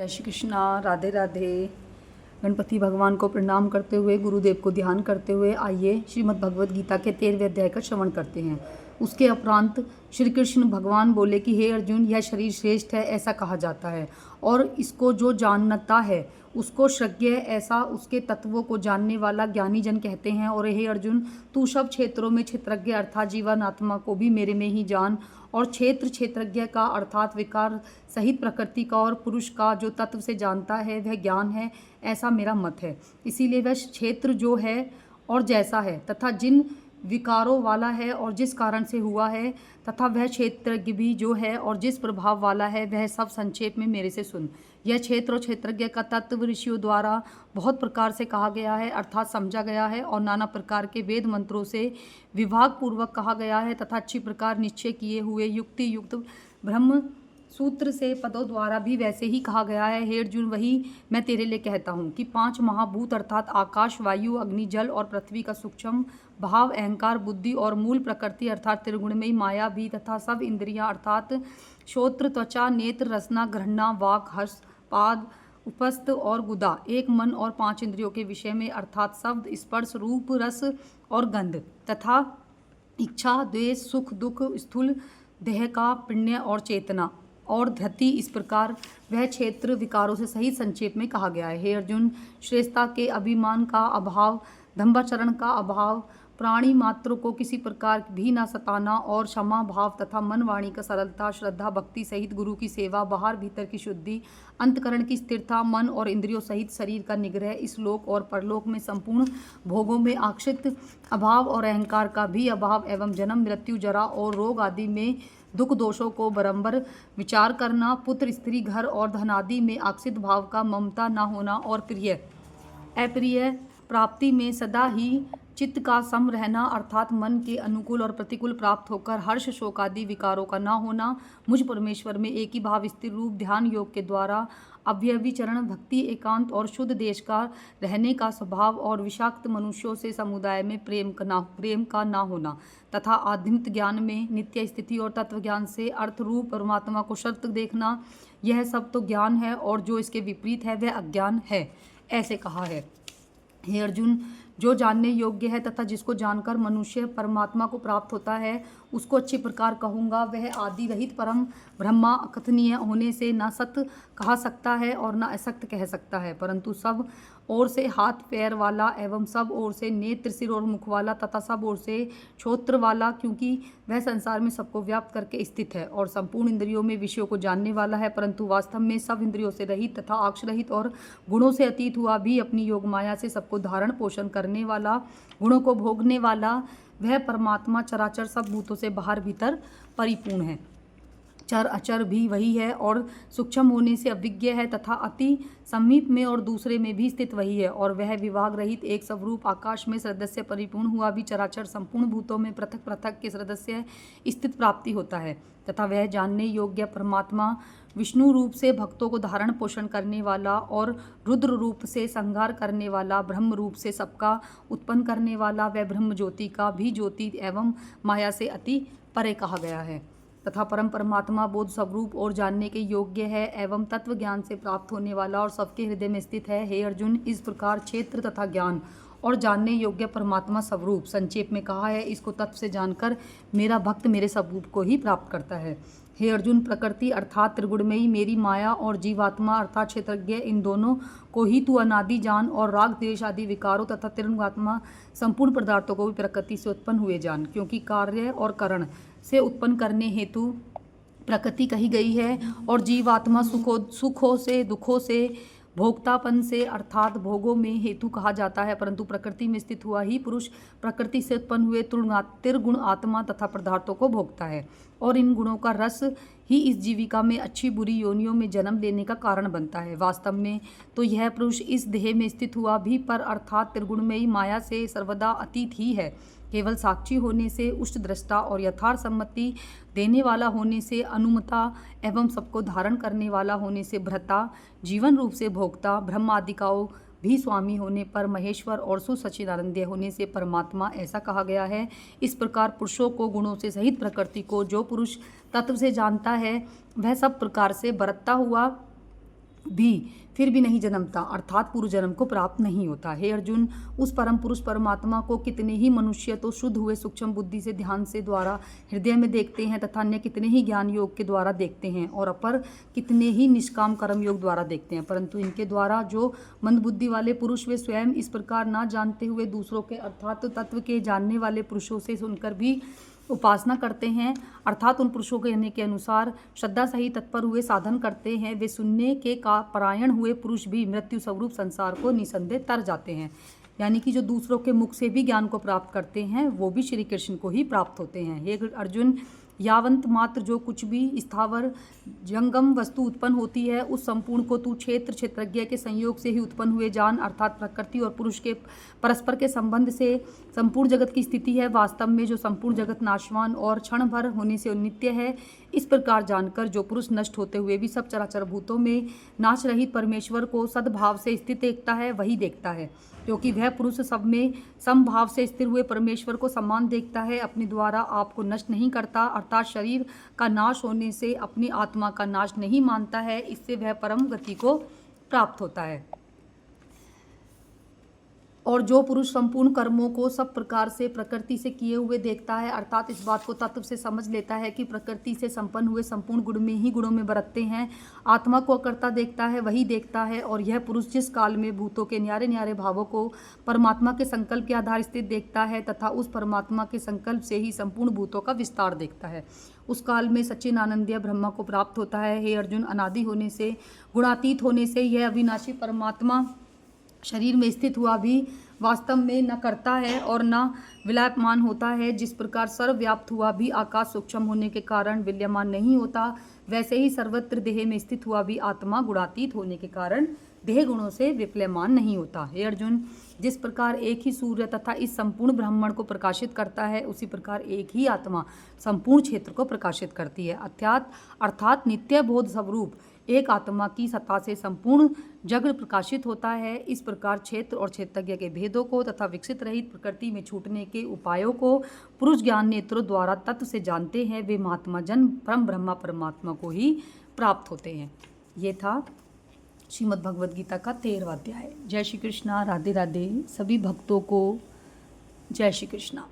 जय श्री कृष्णा। राधे राधे। गणपति भगवान को प्रणाम करते हुए, गुरुदेव को ध्यान करते हुए आइए श्रीमद् भगवद गीता के 13वें अध्याय का श्रवण करते हैं। उसके उपरांत श्री कृष्ण भगवान बोले कि हे अर्जुन, यह शरीर श्रेष्ठ है ऐसा कहा जाता है और इसको जो जानता है उसको श्रज्ञ ऐसा उसके तत्वों को जानने वाला ज्ञानी जन कहते हैं। और हे अर्जुन, तू सब क्षेत्रों में क्षेत्रज्ञ अर्थात जीवन आत्मा को भी मेरे में ही जान। और क्षेत्रज्ञ का अर्थात विकार सहित प्रकृति का और पुरुष का जो तत्व से जानता है वह ज्ञान है, ऐसा मेरा मत है। इसीलिए वह क्षेत्र जो है और जैसा है तथा जिन विकारों वाला है और जिस कारण से हुआ है तथा वह क्षेत्रज्ञ भी जो है और जिस प्रभाव वाला है, वह सब संक्षेप में मेरे से सुन। यह क्षेत्र और क्षेत्रज्ञ का तत्व ऋषियों द्वारा बहुत प्रकार से कहा गया है अर्थात समझा गया है और नाना प्रकार के वेद मंत्रों से विभाग पूर्वक कहा गया है तथा अच्छी प्रकार निश्चय किए हुए युक्ति युक्त ब्रह्म सूत्र से पदों द्वारा भी वैसे ही कहा गया है। हे अर्जुन, वही मैं तेरे लिए कहता हूँ कि 5 महाभूत अर्थात आकाश, वायु, अग्नि, जल और पृथ्वी का सूक्ष्म भाव, अहंकार, बुद्धि और मूल प्रकृति अर्थात त्रिगुणमयी माया भी तथा सब इंद्रियां अर्थात श्रोत्र, त्वचा, नेत्र, रसना, घृणा, वाक, हर्ष, पाद, उपस्थ और गुदा, एक मन और 5 इंद्रियों के विषय में अर्थात शब्द, स्पर्श, रूप, रस और गंध तथा इच्छा, द्वेष, सुख, दुख, स्थूल देह का पुण्य और चेतना और धृति, इस प्रकार वह क्षेत्र विकारों से सही संक्षेप में कहा गया है। हे अर्जुन, श्रेष्ठता के अभिमान का अभाव, धम्माचरण का अभाव, प्राणी मात्र को किसी प्रकार भी न सताना और क्षमा भाव तथा मन वाणी का सरलता, श्रद्धा भक्ति सहित गुरु की सेवा, बाहर भीतर की शुद्धि, अंतकरण की स्थिरता, मन और इंद्रियों सहित शरीर का निग्रह, इस लोक और परलोक में संपूर्ण भोगों में आश्रित अभाव और अहंकार का भी अभाव एवं जन्म, मृत्यु, जरा और रोग आदि में दुख दोषों को बराबर विचार करना, पुत्र, स्त्री, घर और धन आदि में आश्रित भाव का ममता न होना और प्रिय अप्रिय प्राप्ति में सदा ही चित्त का सम रहना अर्थात मन के अनुकूल और प्रतिकूल प्राप्त होकर हर्ष, शोक आदि विकारों का न होना, मुझ परमेश्वर में एक ही भाव स्थिर रूप ध्यान योग के द्वारा अव्यभिचरण, भक्ति, एकांत और शुद्ध देश का रहने का स्वभाव और विषाक्त मनुष्यों से समुदाय में प्रेम का ना होना तथा आध्यात्मिक ज्ञान में नित्य स्थिति और तत्व ज्ञान से अर्थ रूप परमात्मा को शर्त देखना, यह सब तो ज्ञान है और जो इसके विपरीत है वह अज्ञान है, ऐसे कहा है। हे अर्जुन, जो जानने योग्य है तथा जिसको जानकर मनुष्य परमात्मा को प्राप्त होता है उसको अच्छी प्रकार कहूँगा। वह आदि रहित परम ब्रह्मा अकथनीय होने से न सत्य कहा सकता है और न असक्त कह सकता है, परंतु सब ओर से हाथ पैर वाला एवं सब ओर से नेत्र, सिर और मुख वाला तथा सब ओर से श्रोत्र वाला, क्योंकि वह संसार में सबको व्याप्त करके स्थित है और संपूर्ण इंद्रियों में विषयों को जानने वाला है, परंतु वास्तव में सब इंद्रियों से रहित तथा आक्ष रहित और गुणों से अतीत हुआ भी अपनी योग माया से सबको धारण पोषण करने वाला, गुणों को भोगने वाला वह परमात्मा चराचर सब भूतों से बाहर भीतर परिपूर्ण है। चर अचर भी वही है और सूक्ष्म होने से अविज्ञ है तथा अति समीप में और दूसरे में भी स्थित वही है और वह विभाग रहित एक स्वरूप आकाश में सदस्य परिपूर्ण हुआ भी चराचर संपूर्ण भूतों में पृथक पृथक के सदस्य स्थित प्राप्ति होता है तथा वह जानने योग्य परमात्मा विष्णु रूप से भक्तों को धारण पोषण करने वाला और रुद्र रूप से संहार करने वाला, ब्रह्म रूप से सबका उत्पन्न करने वाला, वह ब्रह्म ज्योति का भी ज्योति एवं माया से अति परे कहा गया है तथा परम परमात्मा बोध स्वरूप और जानने के योग्य है एवं तत्व ज्ञान से प्राप्त होने वाला और सबके हृदय में स्थित है। हे अर्जुन, इस प्रकार क्षेत्र तथा ज्ञान और जानने योग्य परमात्मा स्वरूप संक्षेप में कहा है। इसको तत्व से जानकर मेरा भक्त मेरे स्वरूप को ही प्राप्त करता है। हे अर्जुन, प्रकृति अर्थात त्रिगुणमयी मेरी माया और जीवात्मा अर्थात क्षेत्रज्ञ, इन दोनों को ही तू अनादि जान और राग द्वेष आदि विकारों तथा त्रिगुणात्मा संपूर्ण पदार्थों को भी प्रकृति से उत्पन्न हुए जान, क्योंकि कार्य और करण से उत्पन्न करने हेतु प्रकृति कही गई है और जीवात्मा सुखों से, दुखों से, भोक्तापन से अर्थात भोगों में हेतु कहा जाता है, परंतु प्रकृति में स्थित हुआ ही पुरुष प्रकृति से उत्पन्न हुए त्रिगुण आत्मा तथा पदार्थों को भोगता है और इन गुणों का रस ही इस जीविका में अच्छी बुरी योनियों में जन्म लेने का कारण बनता है। वास्तव में तो यह पुरुष इस देह में स्थित हुआ भी पर अर्थात त्रिगुणमयी माया से सर्वदा अतीत ही है। केवल साक्षी होने से, उष्ट दृष्टा और यथार्थ सम्मति देने वाला होने से, अनुमता एवं सबको धारण करने वाला होने से, भ्रता, जीवन रूप से भोक्ता, ब्रह्मादिकाओं भी स्वामी होने पर, महेश्वर और सुसच्चिदानंद होने से परमात्मा, ऐसा कहा गया है। इस प्रकार पुरुषों को गुणों से सहित प्रकृति को जो पुरुष तत्व से जानता है वह सब प्रकार से बरतता हुआ भी फिर भी नहीं जन्मता, अर्थात पूर्व जन्म को प्राप्त नहीं होता। हे अर्जुन, उस परम पुरुष परमात्मा को कितने ही मनुष्य तो शुद्ध हुए सूक्ष्म बुद्धि से ध्यान से द्वारा हृदय में देखते हैं तथा अन्य कितने ही ज्ञान योग के द्वारा देखते हैं और अपर कितने ही निष्काम कर्म योग द्वारा देखते हैं, परंतु इनके द्वारा जो मंदबुद्धि वाले पुरुष वे स्वयं इस प्रकार ना जानते हुए दूसरों के अर्थात तत्व के जानने वाले पुरुषों से सुनकर भी उपासना करते हैं, अर्थात उन पुरुषों के कहने के अनुसार श्रद्धा सहित तत्पर हुए साधन करते हैं, वे सुनने के का परायण हुए पुरुष भी मृत्यु स्वरूप संसार को निसंदेह तर जाते हैं। यानी कि जो दूसरों के मुख से भी ज्ञान को प्राप्त करते हैं वो भी श्री कृष्ण को ही प्राप्त होते हैं। हे अर्जुन, यावंत मात्र जो कुछ भी स्थावर जंगम वस्तु उत्पन्न होती है उस संपूर्ण को तू क्षेत्र क्षेत्रज्ञ के संयोग से ही उत्पन्न हुए जान, अर्थात प्रकृति और पुरुष के परस्पर के संबंध से संपूर्ण जगत की स्थिति है। वास्तव में जो संपूर्ण जगत नाशवान और क्षण भर होने से नित्य है, इस प्रकार जानकर जो पुरुष नष्ट होते हुए भी सब चराचर भूतों में नाश रहित परमेश्वर को सद्भाव से स्थित देखता है वही देखता है, क्योंकि वह पुरुष सब में समभाव से स्थिर हुए परमेश्वर को समान देखता है, अपने द्वारा आपको नष्ट नहीं करता, अर्थात शरीर का नाश होने से अपनी आत्मा का नाश नहीं मानता है, इससे वह परम गति को प्राप्त होता है। और जो पुरुष संपूर्ण कर्मों को सब प्रकार से प्रकृति से किए हुए देखता है, अर्थात इस बात को तत्व से समझ लेता है कि प्रकृति से संपन्न हुए संपूर्ण गुण में ही गुणों में बरतते हैं, आत्मा को अकर्ता देखता है वही देखता है। और यह पुरुष जिस काल में भूतों के न्यारे न्यारे भावों को परमात्मा के संकल्प के आधार स्थित देखता है तथा उस परमात्मा के संकल्प से ही संपूर्ण भूतों का विस्तार देखता है, उस काल में सच्चिन आनंदीय ब्रह्मा को प्राप्त होता है। हे अर्जुन, अनादि होने से गुणातीत होने से यह अविनाशी परमात्मा शरीर में स्थित हुआ भी वास्तव में न करता है और न विलायमान होता है। जिस प्रकार सर्वव्याप्त हुआ भी आकाश सूक्ष्म होने के कारण विलयमान नहीं होता, वैसे ही सर्वत्र देह में स्थित हुआ भी आत्मा गुणातीत होने के कारण देह गुणों से विप्लयमान नहीं होता। हे अर्जुन, जिस प्रकार एक ही सूर्य तथा इस संपूर्ण ब्रह्मांड को प्रकाशित करता है, उसी प्रकार एक ही आत्मा संपूर्ण क्षेत्र को प्रकाशित करती है, अर्थात नित्य बोध स्वरूप एक आत्मा की सत्ता से संपूर्ण जगत प्रकाशित होता है। इस प्रकार क्षेत्र और क्षेत्रज्ञ के भेदों को तथा विकसित रहित प्रकृति में छूटने के उपायों को पुरुष ज्ञान नेत्रों द्वारा तत्व से जानते हैं, वे महात्मा जन परम ब्रह्मा परमात्मा को ही प्राप्त होते हैं। ये था श्रीमद् भगवद गीता का 13वां अध्याय। जय श्री कृष्णा, राधे राधे। सभी भक्तों को जय श्री कृष्णा।